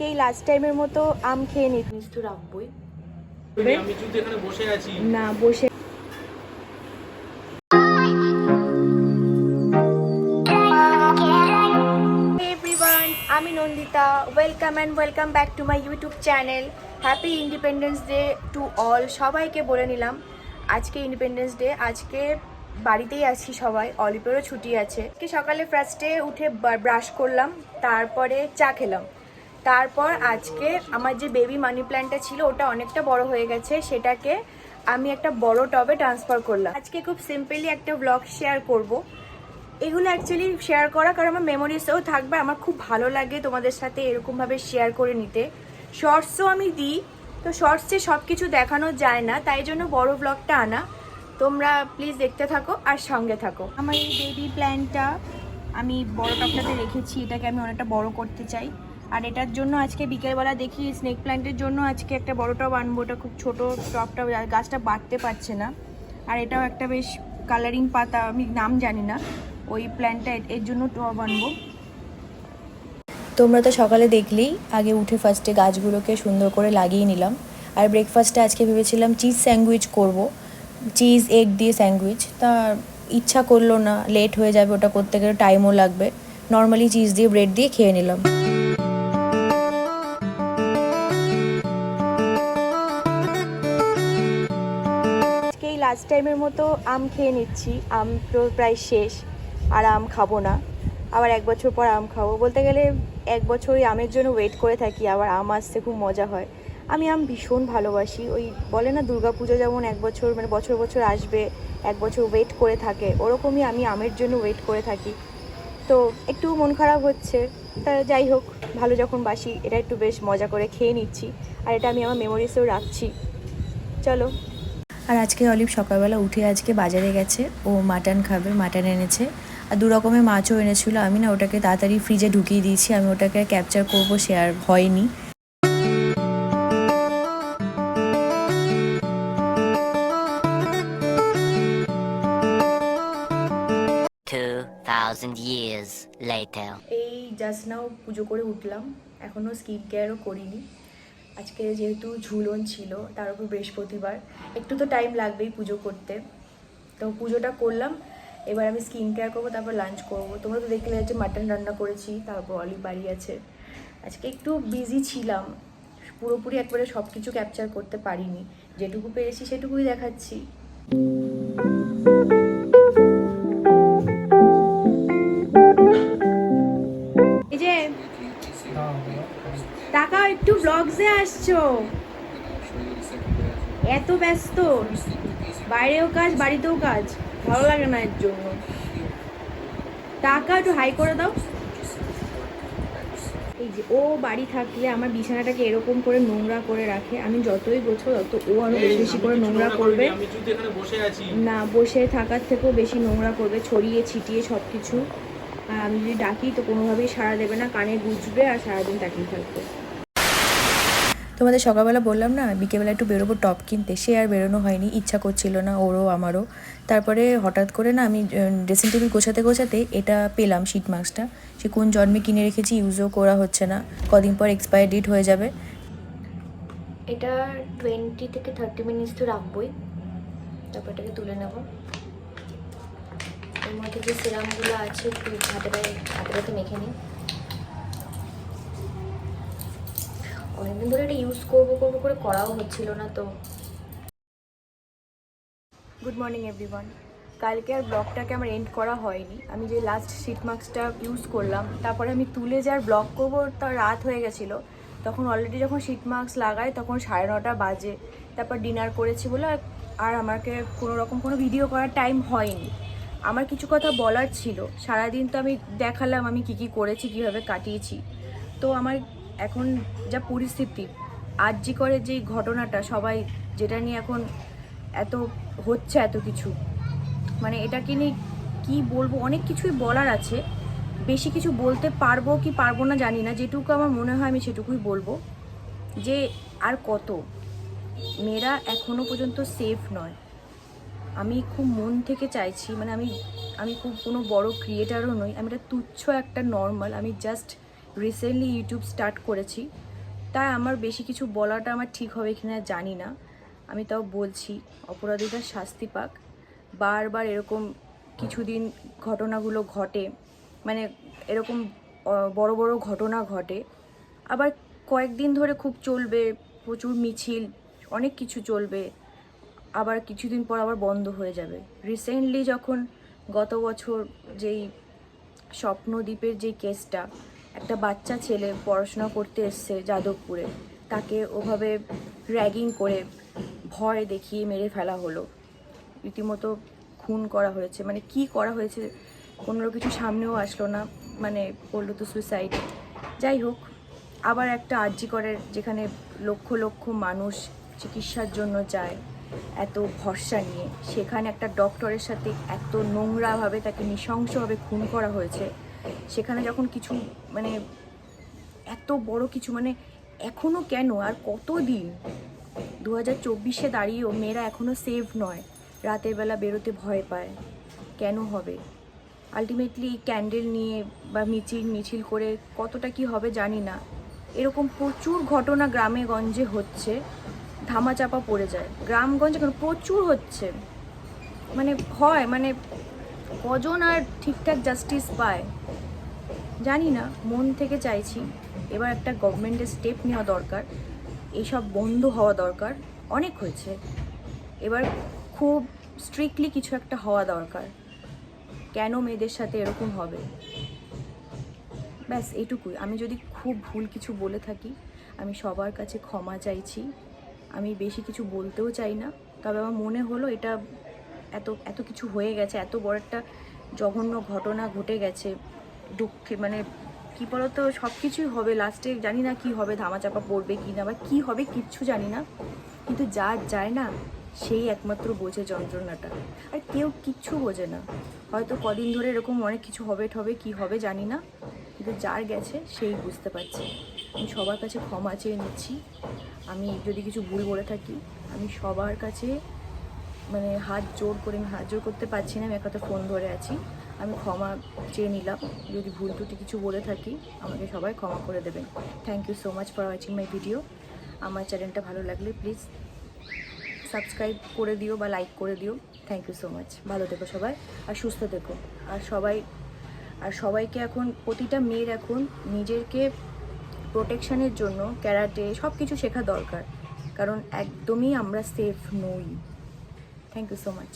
আজকে এই লাস্ট টাইমের মতো আম খেয়ে নিস তো রাখবই আমি কিন্তু এখানে বসে আছি না বসে। আমি Nandita, welcome back to my YouTube channel. Happy independence day to all. সবাইকে বলে নিলাম আজকে ইন্ডিপেন্ডেন্স ডে। আজকে বাড়িতেই আছি সবাই, অলিপেরও ছুটি আছে। আজকে সকালে ফার্স্টে উঠে ব্রাশ করলাম, তারপরে চা খেলাম। তারপর আজকে আমার যে বেবি মানি প্ল্যান্টটা ছিল ওটা অনেকটা বড় হয়ে গেছে, সেটাকে আমি একটা বড় টবে ট্রান্সফার করলাম। আজকে খুব সিম্পলি একটা ব্লগ শেয়ার করব। এগুলো অ্যাকচুয়ালি শেয়ার করা কারণ আমার মেমোরিজেও থাকবে, আমার খুব ভালো লাগে তোমাদের সাথে এরকমভাবে শেয়ার করে নিতে। শর্টসও আমি দিই, তো শর্টসে সব কিছু দেখানো যায় না, তাই জন্য বড় ব্লগটা আনা। তোমরা প্লিজ দেখতে থাকো আর সঙ্গে থাকো। আমার এই বেবি প্ল্যান্টটা আমি বড় টবটাতে রেখেছি, এটাকে আমি অনেকটা বড় করতে চাই। আর এটার জন্য আজকে বিকেলবেলা দেখি স্নেক প্ল্যান্টের জন্য আজকে একটা বড় টব আনবো। ওটা খুব ছোটো টবটা, গাছটা বাড়তে পারছে না। আর এটাও একটা বেশ কালারিং পাতা, আমি নাম জানি না, ওই প্ল্যান্টটা এর জন্য টব আনবো। তোমরা তো সকালে দেখলেই, আগে উঠে ফার্স্টে গাছগুলোকে সুন্দর করে লাগিয়ে নিলাম। আর ব্রেকফাস্টে আজকে ভেবেছিলাম চিজ স্যান্ডউইচ করব, চিজ এগ দিয়ে স্যান্ডউইচ। তা ইচ্ছা করলো না, লেট হয়ে যাবে, ওটা করতে গেলে টাইমও লাগবে। নর্মালি চিজ দিয়ে ব্রেড দিয়ে খেয়ে নিলাম। আজকে এই লাস্ট টাইমের মতো আম খেয়ে নিচ্ছি। আম তো প্রায় শেষ, আর আম খাবো না। আবার 1 বছর পর আম খাবো। বলতে গেলে 1 বছর ওই আমের জন্য ওয়েট করে থাকি, আবার আম আসতে খুব মজা হয়। আমি আম ভীষণ ভালোবাসি। ওই বলে না দুর্গাপুজো যেমন 1 বছর মানে বছর বছর আসবে, 1 বছর ওয়েট করে থাকে, ওরকমই আমি আমের জন্য ওয়েট করে থাকি। তো একটু মন খারাপ হচ্ছে, তা যাই হোক, ভালো যখন বাসি এটা একটু বেশ মজা করে খেয়ে নিচ্ছি। আর এটা আমি আমার মেমোরিজেও রাখছি। চলো। আর আজকে অলিভ সকালবেলা উঠে আজকে বাজারে গেছে, ও মাটন খাবে, মাটন এনেছে। আর 2 রকমের মাছও এনেছিল। আমি না ওটাকে তাড়াতাড়ি ফ্রিজে ঢুকিয়ে দিয়েছি, আমি ওটাকে ক্যাপচার করবো, সে আর হয়নি। Years later. এই জাস্ট নাও পুজো করে উঠলাম, এখনও স্কিন কেয়ারও করিনি। আজকে যেহেতু ঝুলন ছিল, তার উপর বৃহস্পতিবার, একটু তো টাইম লাগবেই পুজো করতে। তো পুজোটা করলাম, এবার আমি স্কিন কেয়ার করবো, তারপর লাঞ্চ করবো। তোমরা তো দেখলে যে মাটন রান্না করেছি, তারপর অলিভ বাড়ি আছে। আজকে একটু বিজি ছিলাম, পুরোপুরি একবারে সব কিছু ক্যাপচার করতে পারিনি, যেটুকু পেরেছি সেটুকুই দেখাচ্ছি। এই যে টাকা একটু ব্লগসে আসছো, এত ব্যস্ত, বাইরেও কাজ বাড়িতেও কাজ, ভালো লাগে না এর জন্য। টাকা একটু হাই করে দাও। এই যে ও বাড়ি থাকলে আমার বিছানাটাকে এরকম করে নোংরা করে রাখে, আমি যতই গোছাবো তত ও আরো বেশি করে নোংরা করবে। আমি কিন্তু এখানে বসে আছি না, বসে থাকার থেকেও বেশি নোংরা করবে, ছড়িয়ে ছিটিয়ে সব কিছু। আর আমি যদি ডাকি তো কোনোভাবেই সাড়া দেবে না, কানে গুজবে আর সারাদিন তাকিয়ে থাকবে। তোমাদের সকালবেলা বললাম না বিকেলবেলা একটু বেরোবো টপ কিনতে, সে আর বেরোনো হয়নি, ইচ্ছা করছিল না ওরও আমারও। তারপরে হঠাৎ করে না আমি ড্রেসিং টেবিল গোছাতে গোছাতে এটা পেলাম, শিট মাস্কটা। সে কোন জন্মে কিনে রেখেছি, ইউজও করা হচ্ছে না, কদিন পর এক্সপায়ার ডেট হয়ে যাবে। এটা 20 থেকে 30 মিনিটস তো রাখবই, তারপর এটাকে তুলে নেব। এর মধ্যে যে সিরামগুলো আছে একটু হাতে পায়ে মেখে নিই। অনেকদিন ধরে এটা ইউজ করবো করে করাও হচ্ছিল না। তো গুড মর্নিং এভরিওয়ান। কালকে আর ব্লগটাকে আমার এন্ড করা হয়নি। আমি যে লাস্ট শিট মাস্কটা ইউজ করলাম, তারপরে আমি তুলে যে আর ব্লগ করবো তার রাত হয়ে গেছিলো। তখন অলরেডি যখন শিট মাস্ক লাগাই তখন 9:30 বাজে। তারপর ডিনার করেছি বলে আর আমাকে কোনো রকম কোনো ভিডিও করার টাইম হয়নি। আমার কিছু কথা বলার ছিল, সারাদিন তো আমি দেখালাম আমি কী করেছি, কীভাবে কাটিয়েছি। তো আমার এখন যা পরিস্থিতি, আরজি করে যে ঘটনাটা, সবাই যেটা নিয়ে এখন এত হচ্ছে, এত কিছু, মানে এটাকে নিয়ে কী বলবো, অনেক কিছুই বলার আছে। বেশি কিছু বলতে পারবো কি পারবো না জানি না, যেটুকু আমার মনে হয় আমি সেটুকুই বলবো। যে আর কত মেয়েরা এখনো পর্যন্ত সেফ নয়। আমি খুব মন থেকে চাইছি, মানে আমি খুব কোনো বড় ক্রিয়েটারও নই, আমি একটা তুচ্ছ একটা নর্মাল, আমি জাস্ট রিসেন্টলি ইউটিউব স্টার্ট করেছি। তাই আমার বেশি কিছু বলাটা আমার ঠিক হবে কিনা জানি না, আমি তাও বলছি অপরাধীরা শাস্তি পাক। বারবার এরকম কিছুদিন ঘটনাগুলো ঘটে, মানে এরকম বড় বড় ঘটনা ঘটে, আবার কয়েকদিন ধরে খুব চলবে, প্রচুর মিছিল, অনেক কিছু চলবে, আবার কিছুদিন পর আবার বন্ধ হয়ে যাবে। রিসেন্টলি যখন গত বছর যেই স্বপ্নদ্বীপের যে কেসটা, একটা বাচ্চা ছেলে পড়াশোনা করতে এসছে যাদবপুরে, তাকে ওভাবে র্যাগিং করে ভয় দেখিয়ে মেরে ফেলা হলো, রীতিমতো খুন করা হয়েছে, মানে কি করা হয়েছে কোনো কিছু সামনেও আসলো না, মানে বললো তো সুইসাইড। যাই হোক, আবার একটা আরজি করের যেখানে লক্ষ লক্ষ মানুষ চিকিৎসার জন্য যায় এত ভরসা নিয়ে, সেখানে একটা ডক্টরের সাথে এত নোংরাভাবে তাকে নৃশংসভাবে খুন করা হয়েছে। সেখানে যখন কিছু মানে এত বড় কিছু, মানে এখনও কেন আর কতদিন, 2024-এ দাঁড়িয়েও মেয়েরা এখনও সেফ নয়, রাতের বেলা বেরোতে ভয় পায়, কেন হবে? আলটিমেটলি ক্যান্ডেল নিয়ে বা মিছিল করে কতটা কি হবে জানি না, এরকম প্রচুর ঘটনা গ্রামে গঞ্জে হচ্ছে, ধামাচাপা পড়ে যায়। গ্রামগঞ্জে এখন প্রচুর হচ্ছে, মানে হয়, মানে কজন আর ঠিকঠাক জাস্টিস পায় জানি না। মন থেকে চাইছি এবার একটা গভর্নমেন্টের স্টেপ নেওয়া দরকার, এইসব বন্ধ হওয়া দরকার, অনেক হয়েছে, এবার খুব স্ট্রিক্টলি কিছু একটা হওয়া দরকার। কেন মেয়েদের সাথে এরকম হবে? ব্যাস এইটুকুই। আমি যদি খুব ভুল কিছু বলে থাকি আমি সবার কাছে ক্ষমা চাইছি, আমি বেশি কিছু বলতেও চাই না, তবে আমার মনে হলো এটা এত কিছু হয়ে গেছে, এত বড় একটা জঘন্য ঘটনা ঘটে গেছে, দুঃখে মানে কী বলতো, সব কিছুই হবে লাস্টে, জানি না কি হবে, ধামাচাপা পড়বে কি না বা কী হবে কিচ্ছু জানি না, কিন্তু যার যায় না সেই একমাত্র বোঝে যন্ত্রণাটা, আর কেউ কিচ্ছু বোঝে না। হয়তো কদিন ধরে এরকম অনেক কিছু হবে কী হবে জানি না, কিন্তু যার গেছে সেই বুঝতে পারছে। আমি সবার কাছে ক্ষমা চেয়ে নিচ্ছি, আমি যদি কিছু ভুল বলে থাকি আমি সবার কাছে মানে হাত জোর করতে পারছি না, আমি একটা ফোন ধরে আছি, আমি ক্ষমা চেয়ে নিলাম যদি ভুল ত্রুটি কিছু বলে থাকি, আমাকে সবাই ক্ষমা করে দেবেন। Thank you so much for watching my video. আমার চ্যানেলটা ভালো লাগলে প্লিজ সাবস্ক্রাইব করে দিও বা লাইক করে দিও। Thank you so much. ভালো থেকো সবাই আর সুস্থ থেকো। আর সবাইকে এখন, প্রতিটা মেয়ের এখন নিজেকে প্রোটেকশনের জন্য ক্যারাটে সব কিছু শেখা দরকার, কারণ একদমই আমরা সেফ নই। Thank you so much.